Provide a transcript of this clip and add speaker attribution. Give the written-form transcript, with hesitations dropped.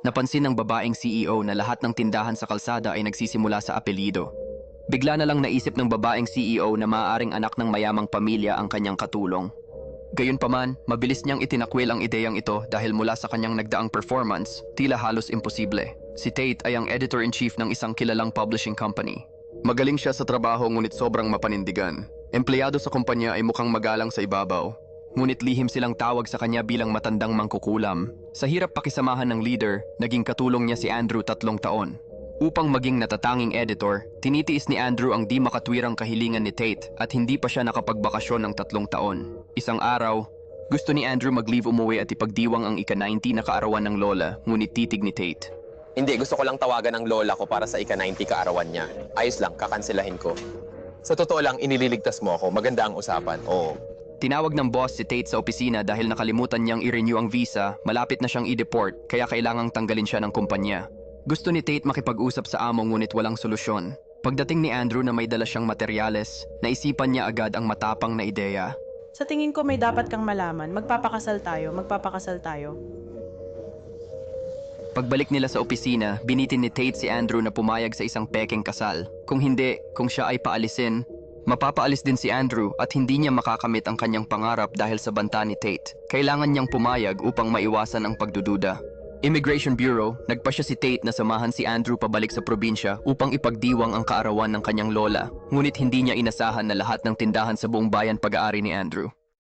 Speaker 1: Napansin ng babaeng CEO na lahat ng tindahan sa kalsada ay nagsisimula sa apelyido. Bigla na lang naisip ng babaeng CEO na maaaring anak ng mayamang pamilya ang kanyang katulong. Gayunpaman, mabilis niyang itinakwil ang ideyang ito dahil mula sa kanyang nagdaang performance, tila halos imposible. Si Tate ay ang editor-in-chief ng isang kilalang publishing company. Magaling siya sa trabaho ngunit sobrang mapanindigan. Empleyado sa kumpanya ay mukhang magalang sa ibabaw. Ngunit lihim silang tawag sa kanya bilang matandang mangkukulam. Sa hirap pakisamahan ng leader, naging katulong niya si Andrew 3 taon. Upang maging natatanging editor, tinitiis ni Andrew ang di makatwirang kahilingan ni Tate at hindi pa siya nakapagbakasyon ng 3 taon. Isang araw, gusto ni Andrew mag-leave umuwi at ipagdiwang ang ika-90 na kaarawan ng lola, ngunit titig ni Tate.
Speaker 2: Hindi, gusto ko lang tawagan ng lola ko para sa ika-90 kaarawan niya. Ayos lang, kakanselahin ko. Sa totoo lang, inililigtas mo ako. Maganda ang usapan. Oo.
Speaker 1: Tinawag ng boss si Tate sa opisina dahil nakalimutan niyang i-renew ang visa, malapit na siyang i-deport, kaya kailangang tanggalin siya ng kumpanya. Gusto ni Tate makipag-usap sa amo ngunit walang solusyon. Pagdating ni Andrew na may dala siyang materyales, naisipan niya agad ang matapang na ideya.
Speaker 3: Sa tingin ko may dapat kang malaman. Magpapakasal tayo.
Speaker 1: Pagbalik nila sa opisina, binitin ni Tate si Andrew na pumayag sa isang pekeng kasal. Kung hindi, kung siya ay paalisin, mapapaalis din si Andrew at hindi niya makakamit ang kanyang pangarap dahil sa banta ni Tate. Kailangan niyang pumayag upang maiwasan ang pagdududa. Immigration Bureau, nagpasya si Tate na samahan si Andrew pabalik sa probinsya upang ipagdiwang ang kaarawan ng kanyang lola. Ngunit hindi niya inasahan na lahat ng tindahan sa buong bayan pag-aari ni Andrew.